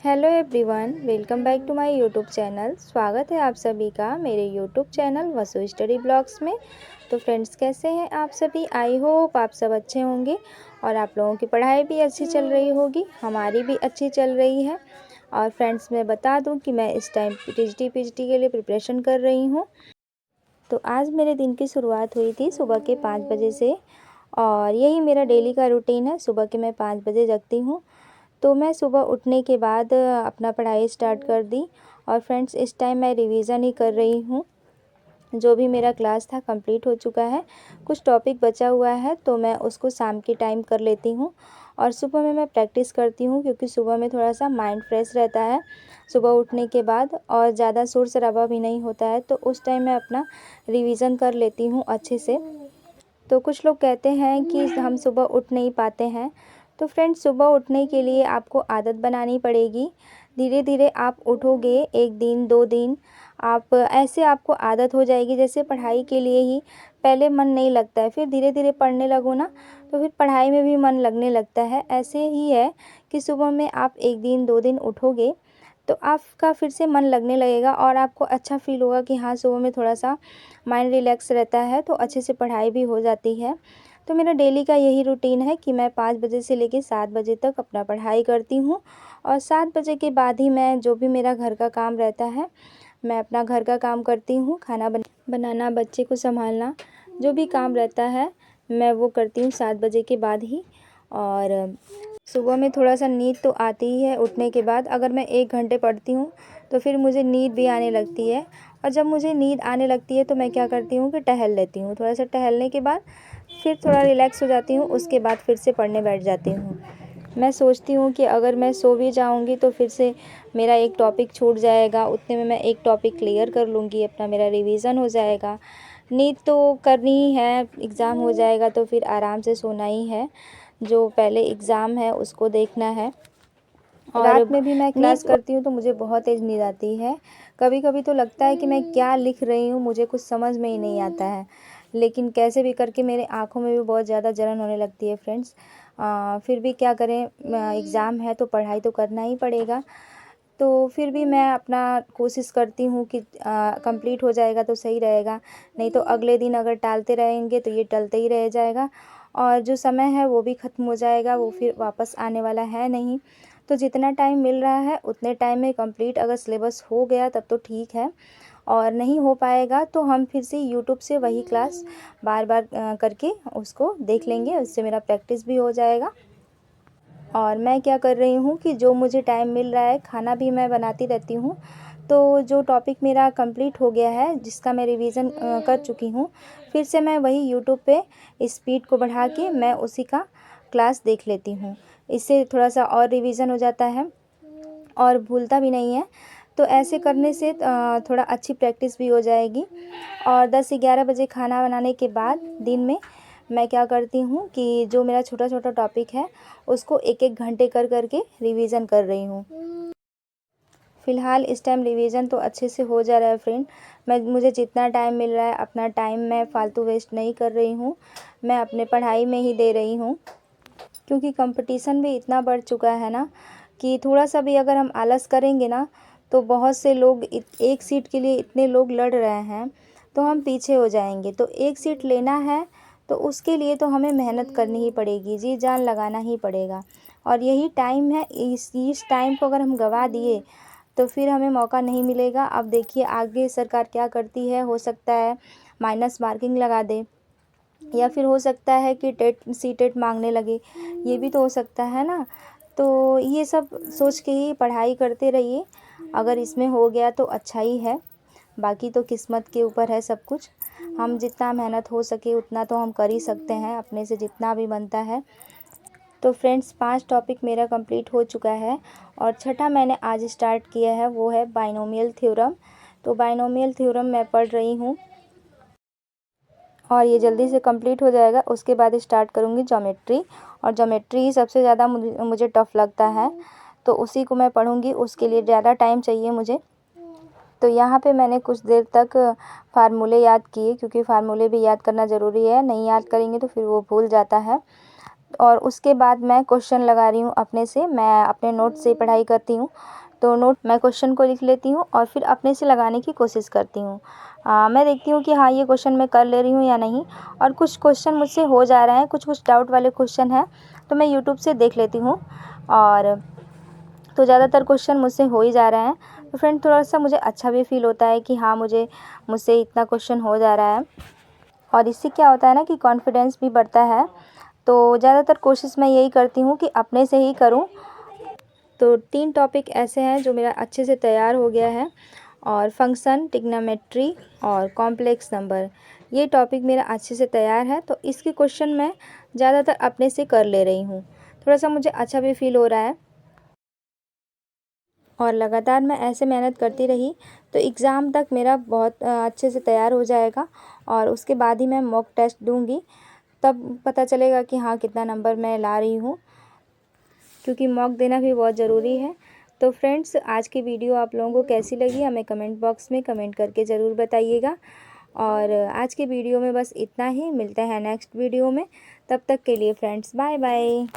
Hello everyone, welcome back to my YouTube channel. स्वागत है आप सभी का मेरे YouTube channel Vasu study blogs में। तो फ्रेंड्स, कैसे हैं आप सभी? आई होप आप सब अच्छे होंगे और आप लोगों की पढ़ाई भी अच्छी चल रही होगी। हमारी भी अच्छी चल रही है। और फ्रेंड्स, मैं बता दूं कि मैं इस टाइम टीजीटी के लिए प्रिपरेशन कर रही हूं। तो आज मेरे दिन की शुरुआत हुई थी सुबह के 5 बजे से, और यही मेरा डेली का रूटीन है। सुबह के मैं 5 बजे जगती हूँ। तो मैं सुबह उठने के बाद अपना पढ़ाई स्टार्ट कर दी। और फ्रेंड्स, इस टाइम मैं रिवीज़न ही कर रही हूँ। जो भी मेरा क्लास था कंप्लीट हो चुका है। कुछ टॉपिक बचा हुआ है तो मैं उसको शाम के टाइम कर लेती हूँ। और सुबह में मैं प्रैक्टिस करती हूँ, क्योंकि सुबह में थोड़ा सा माइंड फ्रेश रहता है सुबह उठने के बाद, और ज़्यादा शोर शराबा भी नहीं होता है। तो उस टाइम मैं अपना रिवीज़न कर लेती हूँ अच्छे से। तो कुछ लोग कहते हैं कि हम सुबह उठ नहीं पाते हैं। तो फ्रेंड्स, सुबह उठने के लिए आपको आदत बनानी पड़ेगी। धीरे धीरे आप उठोगे, 1 दिन 2 दिन आप ऐसे आपको आदत हो जाएगी। जैसे पढ़ाई के लिए ही पहले मन नहीं लगता है, फिर धीरे धीरे पढ़ने लगो ना, तो फिर पढ़ाई में भी मन लगने लगता है। ऐसे ही है कि सुबह में आप 1 दिन 2 दिन उठोगे तो आपका फिर से मन लगने लगेगा और आपको अच्छा फील होगा कि हाँ, सुबह में थोड़ा सा माइंड रिलैक्स रहता है, तो अच्छे से पढ़ाई भी हो जाती है। तो मेरा डेली का यही रूटीन है कि मैं 5 बजे से लेकर 7 बजे तक अपना पढ़ाई करती हूँ। और 7 बजे के बाद ही मैं जो भी मेरा घर का काम रहता है, मैं अपना घर का काम करती हूँ। खाना बनाना, बच्चे को संभालना, जो भी काम रहता है मैं वो करती हूँ 7 बजे के बाद ही। और सुबह में थोड़ा सा नींद तो आती ही है उठने के बाद। अगर मैं 1 घंटे पढ़ती हूँ तो फिर मुझे नींद भी आने लगती है। और जब मुझे नींद आने लगती है तो मैं क्या करती हूँ कि टहल लेती हूँ। थोड़ा सा टहलने के बाद फिर थोड़ा रिलैक्स हो जाती हूँ। उसके बाद फिर से पढ़ने बैठ जाती हूँ। मैं सोचती हूँ कि अगर मैं सो भी जाऊँगी तो फिर से मेरा एक टॉपिक छूट जाएगा, उतने में मैं एक टॉपिक क्लियर कर लूँगी, अपना मेरा रिवीज़न हो जाएगा। नींद तो करनी ही है, एग्ज़ाम हो जाएगा तो फिर आराम से सोना ही है। जो पहले एग्ज़ाम है उसको देखना है। और रात में भी मैं क्लास करती हूँ तो मुझे बहुत तेज़ नींद आती है। कभी कभी तो लगता है कि मैं क्या लिख रही हूँ, मुझे कुछ समझ में ही नहीं आता है। लेकिन कैसे भी करके मेरे आँखों में भी बहुत ज़्यादा जलन होने लगती है फ्रेंड्स। फिर भी क्या करें, एग्ज़ाम है तो पढ़ाई तो करना ही पड़ेगा। तो फिर भी मैं अपना कोशिश करती हूँ कि कंप्लीट हो जाएगा तो सही रहेगा, नहीं तो अगले दिन अगर टालते रहेंगे तो ये टलते ही रह जाएगा। और जो समय है वो भी ख़त्म हो जाएगा, वो फिर वापस आने वाला है नहीं। तो जितना टाइम मिल रहा है उतने टाइम में कंप्लीट अगर सिलेबस हो गया तब तो ठीक है, और नहीं हो पाएगा तो हम फिर से यूट्यूब से वही क्लास बार बार करके उसको देख लेंगे। उससे मेरा प्रैक्टिस भी हो जाएगा। और मैं क्या कर रही हूँ कि जो मुझे टाइम मिल रहा है, खाना भी मैं बनाती रहती हूँ। तो जो टॉपिक मेरा कंप्लीट हो गया है, जिसका मैं रिवीज़न कर चुकी हूँ, फिर से मैं वही यूट्यूब पे स्पीड को बढ़ा के मैं उसी का क्लास देख लेती हूँ। इससे थोड़ा सा और रिवीज़न हो जाता है और भूलता भी नहीं है। तो ऐसे करने से थोड़ा अच्छी प्रैक्टिस भी हो जाएगी। और 10-11 बजे खाना बनाने के बाद दिन में मैं क्या करती हूँ कि जो मेरा छोटा छोटा टॉपिक है उसको 1-1 घंटे कर करके रिवीज़न कर रही हूँ। फ़िलहाल इस टाइम रिवीज़न तो अच्छे से हो जा रहा है फ्रेंड। मुझे जितना टाइम मिल रहा है, अपना टाइम मैं फ़ालतू वेस्ट नहीं कर रही हूँ, मैं अपने पढ़ाई में ही दे रही हूँ। क्योंकि कंपटीशन भी इतना बढ़ चुका है ना, कि थोड़ा सा भी अगर हम आलस करेंगे ना तो बहुत से लोग एक सीट के लिए इतने लोग लड़ रहे हैं, तो हम पीछे हो जाएंगे। तो एक सीट लेना है तो उसके लिए तो हमें मेहनत करनी ही पड़ेगी, जी जान लगाना ही पड़ेगा। और यही टाइम है, इस टाइम को अगर हम गंवा दिए तो फिर हमें मौका नहीं मिलेगा। अब देखिए आगे सरकार क्या करती है, हो सकता है माइनस मार्किंग लगा दे, या फिर हो सकता है कि टेट मांगने लगे, ये भी तो हो सकता है ना। तो ये सब सोच के ही पढ़ाई करते रहिए। अगर इसमें हो गया तो अच्छा ही है, बाकी तो किस्मत के ऊपर है सब कुछ। हम जितना मेहनत हो सके उतना तो हम कर ही सकते हैं, अपने से जितना भी बनता है। तो फ्रेंड्स, 5 टॉपिक मेरा कंप्लीट हो चुका है और छठा मैंने आज स्टार्ट किया है, वो है बाइनोमियल थ्योरम। तो बाइनोमियल थ्योरम मैं पढ़ रही हूँ और ये जल्दी से कंप्लीट हो जाएगा। उसके बाद स्टार्ट करूँगी ज्योमेट्री, और ज्योमेट्री ही सबसे ज़्यादा मुझे टफ़ लगता है, तो उसी को मैं पढ़ूँगी। उसके लिए ज़्यादा टाइम चाहिए मुझे। तो यहाँ पे मैंने कुछ देर तक फार्मूले याद किए, क्योंकि फार्मूले भी याद करना ज़रूरी है, नहीं याद करेंगे तो फिर वो भूल जाता है। और उसके बाद मैं क्वेश्चन लगा रही हूँ अपने से। मैं अपने नोट से पढ़ाई करती हूँ, तो नोट मैं क्वेश्चन को लिख लेती हूँ और फिर अपने से लगाने की कोशिश करती हूँ। मैं देखती हूँ कि हाँ, ये क्वेश्चन मैं कर ले रही हूँ या नहीं। और कुछ क्वेश्चन मुझसे हो जा रहे हैं, कुछ डाउट वाले क्वेश्चन हैं, तो मैं यूट्यूब से देख लेती हूँ। और तो ज़्यादातर क्वेश्चन मुझसे हो ही जा रहे हैं, तो फ्रेंड थोड़ा सा मुझे अच्छा भी फील होता है कि हाँ, मुझसे इतना क्वेश्चन हो जा रहा है। और इससे क्या होता है ना कि कॉन्फिडेंस भी बढ़ता है। तो ज़्यादातर कोशिश मैं यही करती हूँ कि अपने से ही करूँ। तो 3 टॉपिक ऐसे हैं जो मेरा अच्छे से तैयार हो गया है, और फंक्शन, ट्रिग्नोमेट्री और कॉम्प्लेक्स नंबर, ये टॉपिक मेरा अच्छे से तैयार है। तो इसके क्वेश्चन मैं ज़्यादातर अपने से कर ले रही हूँ। थोड़ा सा मुझे अच्छा भी फील हो रहा है। और लगातार मैं ऐसे मेहनत करती रही तो एग्ज़ाम तक मेरा बहुत अच्छे से तैयार हो जाएगा। और उसके बाद ही मैं मॉक टेस्ट दूँगी, तब पता चलेगा कि हाँ, कितना नंबर मैं ला रही हूँ, क्योंकि मॉक देना भी बहुत ज़रूरी है। तो फ्रेंड्स, आज की वीडियो आप लोगों को कैसी लगी हमें कमेंट बॉक्स में कमेंट करके ज़रूर बताइएगा। और आज की वीडियो में बस इतना ही, मिलते हैं नेक्स्ट वीडियो में। तब तक के लिए फ्रेंड्स, बाय बाय।